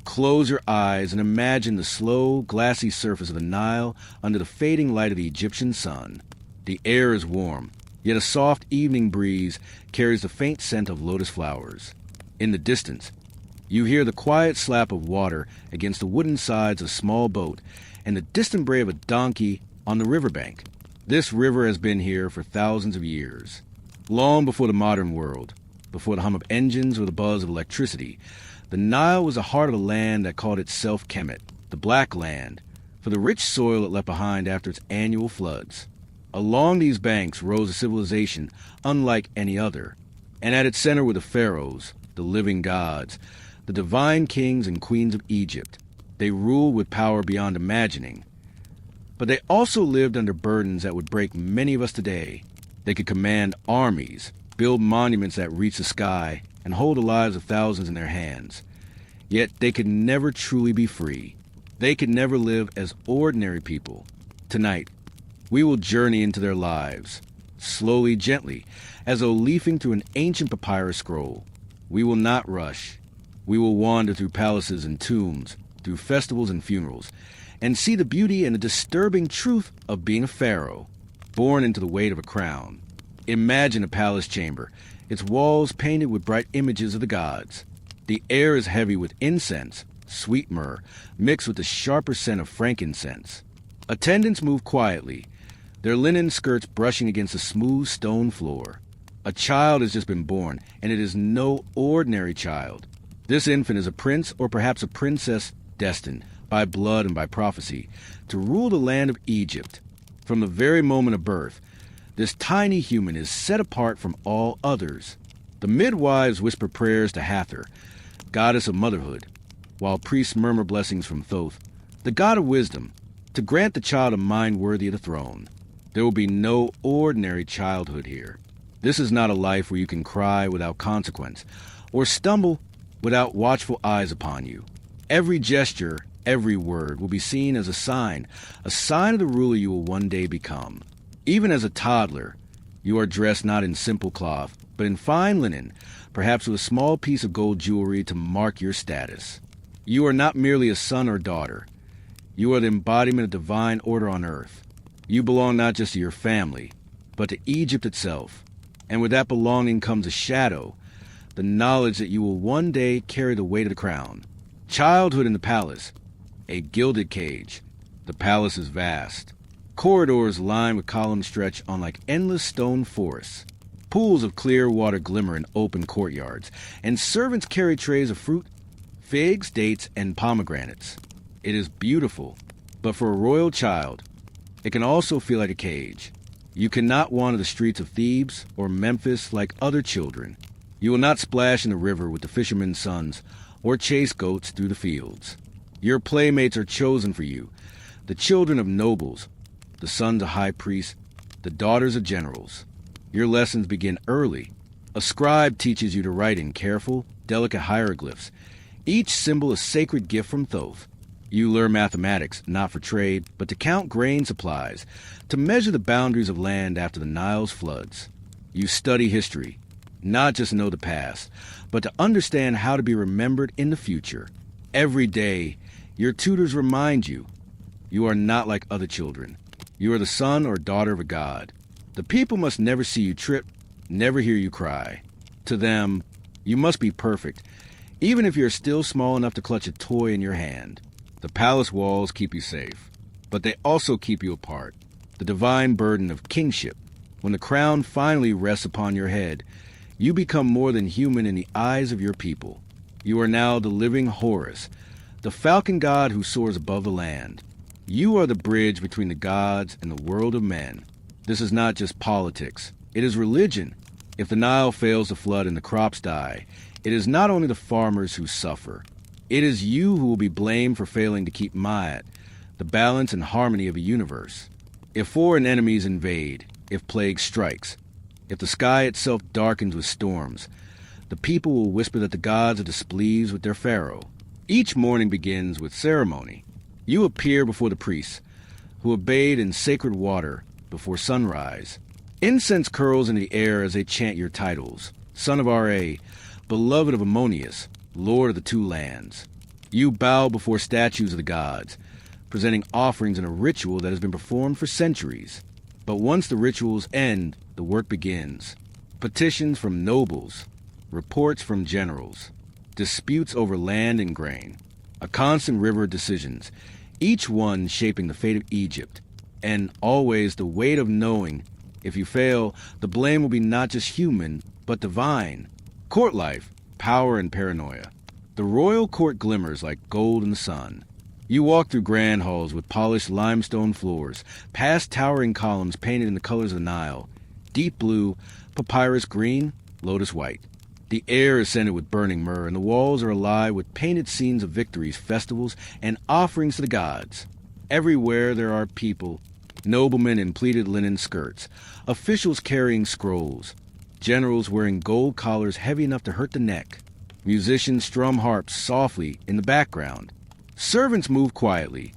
Close your eyes and imagine the slow, glassy surface of the Nile under the fading light of the Egyptian sun. The air is warm, yet a soft evening breeze carries the faint scent of lotus flowers. In the distance, you hear the quiet slap of water against the wooden sides of a small boat and the distant bray of a donkey on the riverbank. This river has been here for thousands of years. Long before the modern world, before the hum of engines or the buzz of electricity, the Nile was the heart of a land that called itself Kemet, the Black Land, for the rich soil it left behind after its annual floods. Along these banks rose a civilization unlike any other, and at its center were the pharaohs, the living gods, the divine kings and queens of Egypt. They ruled with power beyond imagining. But they also lived under burdens that would break many of us today. They could command armies, build monuments that reach the sky, and hold the lives of thousands in their hands. Yet they could never truly be free. They could never live as ordinary people. Tonight, we will journey into their lives, slowly, gently, as though leafing through an ancient papyrus scroll. We will not rush. We will wander through palaces and tombs, through festivals and funerals, and see the beauty and the disturbing truth of being a pharaoh, born into the weight of a crown. Imagine a palace chamber, its walls painted with bright images of the gods. The air is heavy with incense, sweet myrrh, mixed with the sharper scent of frankincense. Attendants move quietly, their linen skirts brushing against the smooth stone floor. A child has just been born, and it is no ordinary child. This infant is a prince or perhaps a princess destined, by blood and by prophecy, to rule the land of Egypt. From the very moment of birth, this tiny human is set apart from all others. The midwives whisper prayers to Hathor, goddess of motherhood, while priests murmur blessings from Thoth, the god of wisdom, to grant the child a mind worthy of the throne. There will be no ordinary childhood here. This is not a life where you can cry without consequence, or stumble without watchful eyes upon you. Every gesture, every word will be seen as a sign of the ruler you will one day become. Even as a toddler, you are dressed not in simple cloth, but in fine linen, perhaps with a small piece of gold jewelry to mark your status. You are not merely a son or daughter. You are the embodiment of divine order on earth. You belong not just to your family, but to Egypt itself. And with that belonging comes a shadow, the knowledge that you will one day carry the weight of the crown. Childhood in the palace, a gilded cage. The palace is vast. Corridors lined with columns stretch on like endless stone forests. Pools of clear water glimmer in open courtyards, and servants carry trays of fruit, figs, dates, and pomegranates. It is beautiful, but for a royal child, it can also feel like a cage. You cannot wander the streets of Thebes or Memphis like other children. You will not splash in the river with the fishermen's sons or chase goats through the fields. Your playmates are chosen for you, the children of nobles, the sons of high priests, the daughters of generals. Your lessons begin early. A scribe teaches you to write in careful, delicate hieroglyphs, each symbol a sacred gift from Thoth. You learn mathematics, not for trade, but to count grain supplies, to measure the boundaries of land after the Nile's floods. You study history, not just to know the past, but to understand how to be remembered in the future. Every day, your tutors remind you, you are not like other children. You are the son or daughter of a god. The people must never see you trip, never hear you cry. To them, you must be perfect, even if you're still small enough to clutch a toy in your hand. The palace walls keep you safe, but they also keep you apart. The divine burden of kingship. When the crown finally rests upon your head, you become more than human in the eyes of your people. You are now the living Horus, the falcon god who soars above the land. You are the bridge between the gods and the world of men. This is not just politics. It is religion. If the Nile fails to flood and the crops die, it is not only the farmers who suffer. It is you who will be blamed for failing to keep Ma'at, the balance and harmony of a universe. If foreign enemies invade, if plague strikes, if the sky itself darkens with storms, the people will whisper that the gods are displeased with their pharaoh. Each morning begins with ceremony. You appear before the priests, who are bathed in sacred water before sunrise. Incense curls in the air as they chant your titles. Son of Ra, beloved of Ammonius, Lord of the Two Lands. You bow before statues of the gods, presenting offerings in a ritual that has been performed for centuries. But once the rituals end, the work begins. Petitions from nobles, reports from generals, disputes over land and grain, a constant river of decisions, each one shaping the fate of Egypt, and always the weight of knowing if you fail, the blame will be not just human, but divine. Court life, power and paranoia. The royal court glimmers like gold in the sun. You walk through grand halls with polished limestone floors, past towering columns painted in the colors of the Nile, deep blue, papyrus green, lotus white. The air is scented with burning myrrh, and the walls are alive with painted scenes of victories, festivals, and offerings to the gods. Everywhere there are people, noblemen in pleated linen skirts, officials carrying scrolls, generals wearing gold collars heavy enough to hurt the neck, musicians strum harps softly in the background. Servants move quietly,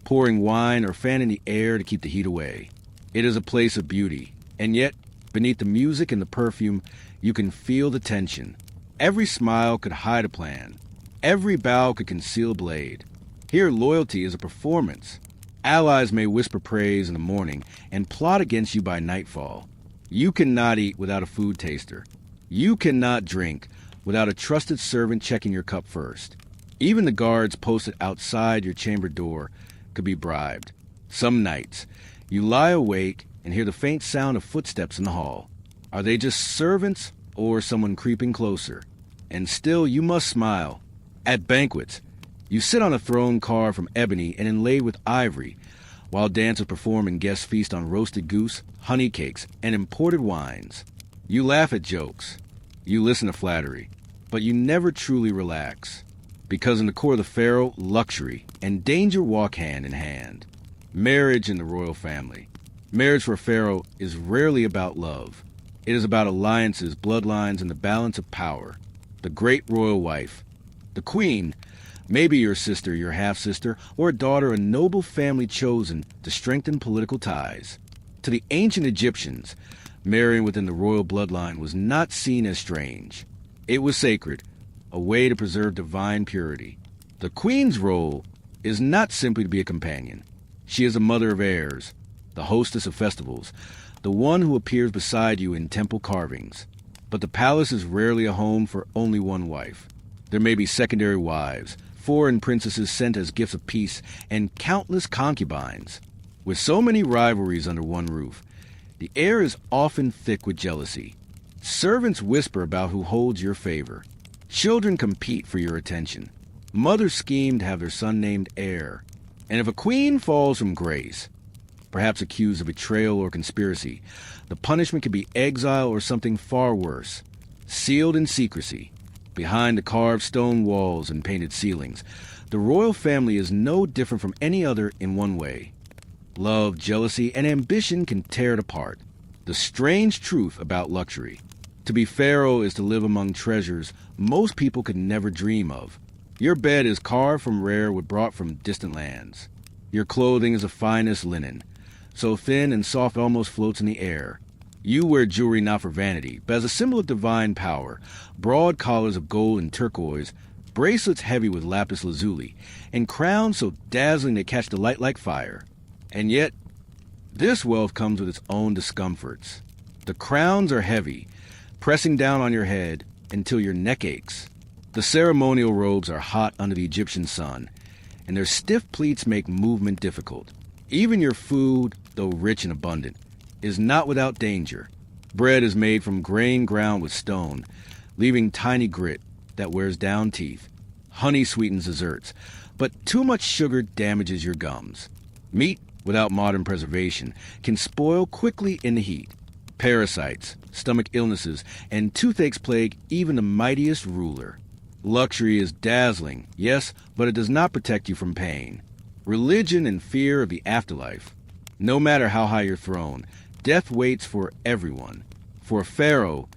pouring wine or fanning the air to keep the heat away. It is a place of beauty, and yet, beneath the music and the perfume, you can feel the tension. Every smile could hide a plan. Every bow could conceal a blade. Here, loyalty is a performance. Allies may whisper praise in the morning and plot against you by nightfall. You cannot eat without a food taster. You cannot drink without a trusted servant checking your cup first. Even the guards posted outside your chamber door could be bribed. Some nights, you lie awake and hear the faint sound of footsteps in the hall. Are they just servants or someone creeping closer? And still you must smile. At banquets, you sit on a throne carved from ebony and inlaid with ivory, while dancers perform and guests feast on roasted goose, honey cakes, and imported wines. You laugh at jokes. You listen to flattery. But you never truly relax. Because in the court of the pharaoh, luxury and danger walk hand in hand. Marriage in the royal family. Marriage for a pharaoh is rarely about love. It is about alliances, bloodlines, and the balance of power. The great royal wife. The queen, maybe your sister, your half-sister, or a daughter of a noble family chosen to strengthen political ties. To the ancient Egyptians, marrying within the royal bloodline was not seen as strange. It was sacred, a way to preserve divine purity. The queen's role is not simply to be a companion. She is a mother of heirs, the hostess of festivals, the one who appears beside you in temple carvings. But the palace is rarely a home for only one wife. There may be secondary wives, foreign princesses sent as gifts of peace, and countless concubines. With so many rivalries under one roof, the air is often thick with jealousy. Servants whisper about who holds your favor. Children compete for your attention. Mothers scheme to have their son named heir. And if a queen falls from grace, perhaps accused of betrayal or conspiracy, the punishment could be exile or something far worse. Sealed in secrecy, behind the carved stone walls and painted ceilings, the royal family is no different from any other in one way. Love, jealousy, and ambition can tear it apart. The strange truth about luxury. To be pharaoh is to live among treasures most people could never dream of. Your bed is carved from rare wood brought from distant lands. Your clothing is the finest linen, so thin and soft almost floats in the air. You wear jewelry not for vanity, but as a symbol of divine power, broad collars of gold and turquoise, bracelets heavy with lapis lazuli, and crowns so dazzling they catch the light like fire. And yet, this wealth comes with its own discomforts. The crowns are heavy, pressing down on your head until your neck aches. The ceremonial robes are hot under the Egyptian sun, and their stiff pleats make movement difficult. Even your food, though rich and abundant, is not without danger. Bread is made from grain ground with stone, leaving tiny grit that wears down teeth. Honey sweetens desserts, but too much sugar damages your gums. Meat, without modern preservation, can spoil quickly in the heat. Parasites, stomach illnesses, and toothaches plague even the mightiest ruler. Luxury is dazzling, yes, but it does not protect you from pain. Religion and fear of the afterlife. No matter how high your throne, death waits for everyone. For a pharaoh,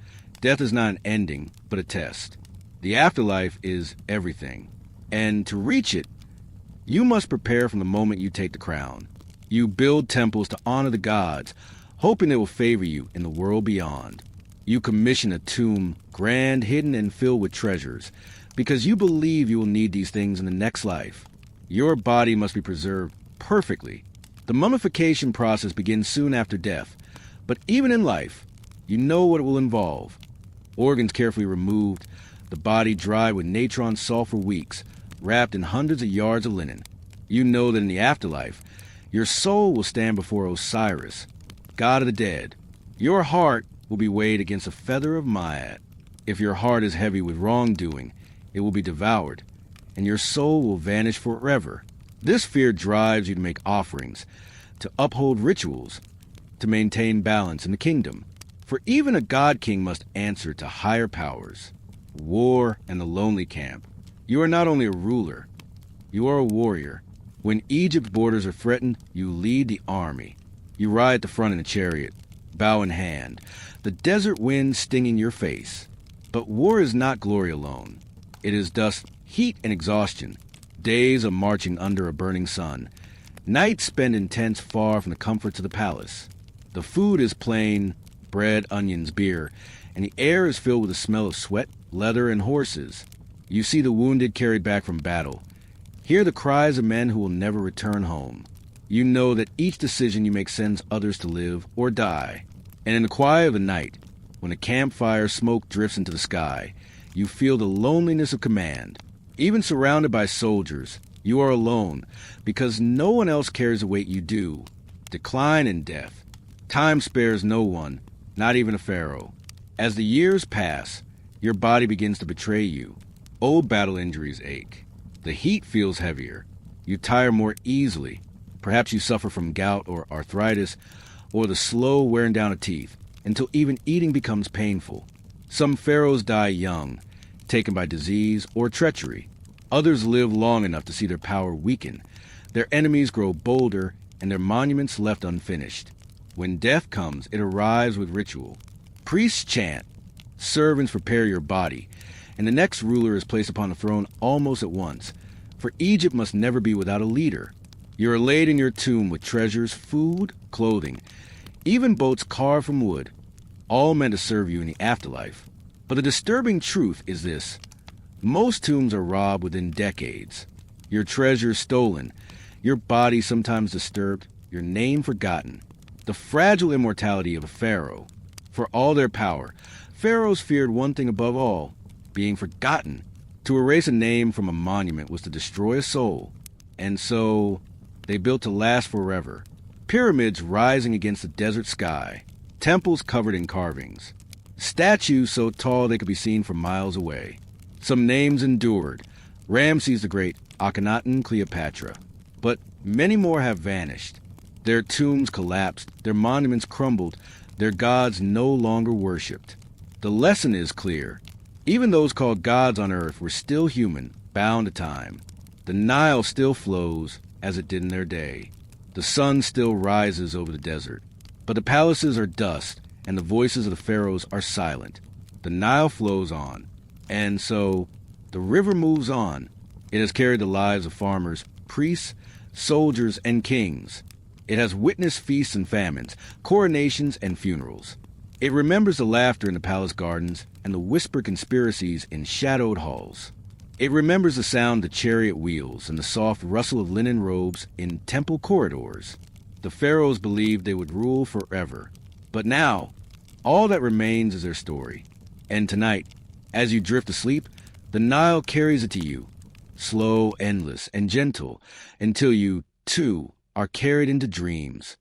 death is not an ending, but a test. The afterlife is everything. And to reach it, you must prepare from the moment you take the crown. You build temples to honor the gods, hoping they will favor you in the world beyond. You commission a tomb, grand, hidden, and filled with treasures, because you believe you will need these things in the next life. Your body must be preserved perfectly. The mummification process begins soon after death, but even in life, you know what it will involve. Organs carefully removed, the body dried with natron salt for weeks, wrapped in hundreds of yards of linen. You know that in the afterlife, your soul will stand before Osiris, god of the dead. Your heart will be weighed against a feather of Maat. If your heart is heavy with wrongdoing, it will be devoured, and your soul will vanish forever. This fear drives you to make offerings, to uphold rituals, to maintain balance in the kingdom. For even a god-king must answer to higher powers. War and the lonely camp. You are not only a ruler, you are a warrior. When Egypt's borders are threatened, you lead the army. You ride at the front in a chariot, bow in hand, the desert wind stinging your face. But war is not glory alone. It is dust, heat, and exhaustion. Days of marching under a burning sun. Nights spent in tents far from the comforts of the palace. The food is plain, bread, onions, beer, and the air is filled with the smell of sweat, leather, and horses. You see the wounded carried back from battle. Hear the cries of men who will never return home. You know that each decision you make sends others to live or die. And in the quiet of the night, when the campfire smoke drifts into the sky, you feel the loneliness of command. Even surrounded by soldiers, you are alone, because no one else carries the weight you do. Decline and death. Time spares no one, not even a pharaoh. As the years pass, your body begins to betray you. Old battle injuries ache. The heat feels heavier. You tire more easily. Perhaps you suffer from gout or arthritis, or the slow wearing down of teeth, until even eating becomes painful. Some pharaohs die young, taken by disease or treachery. Others live long enough to see their power weaken. Their enemies grow bolder, and their monuments left unfinished. When death comes, it arrives with ritual. Priests chant, servants prepare your body, and the next ruler is placed upon the throne almost at once. For Egypt must never be without a leader. You are laid in your tomb with treasures, food, clothing, even boats carved from wood, all meant to serve you in the afterlife. But the disturbing truth is this. Most tombs are robbed within decades. Your treasures stolen, your body sometimes disturbed, your name forgotten. The fragile immortality of a pharaoh. For all their power, pharaohs feared one thing above all, being forgotten. To erase a name from a monument was to destroy a soul. And so, they built to last forever. Pyramids rising against the desert sky. Temples covered in carvings. Statues so tall they could be seen from miles away. Some names endured. Ramses the Great, Akhenaten, Cleopatra. But many more have vanished. Their tombs collapsed, their monuments crumbled, their gods no longer worshipped. The lesson is clear. Even those called gods on earth were still human, bound to time. The Nile still flows, as it did in their day. The sun still rises over the desert. But the palaces are dust, and the voices of the pharaohs are silent. The Nile flows on. And so, the river moves on. It has carried the lives of farmers, priests, soldiers, and kings. It has witnessed feasts and famines, coronations and funerals. It remembers the laughter in the palace gardens and the whispered conspiracies in shadowed halls. It remembers the sound of chariot wheels and the soft rustle of linen robes in temple corridors. The pharaohs believed they would rule forever. But now, all that remains is their story. And tonight, as you drift asleep, the Nile carries it to you, slow, endless, and gentle, until you, too, are carried into dreams.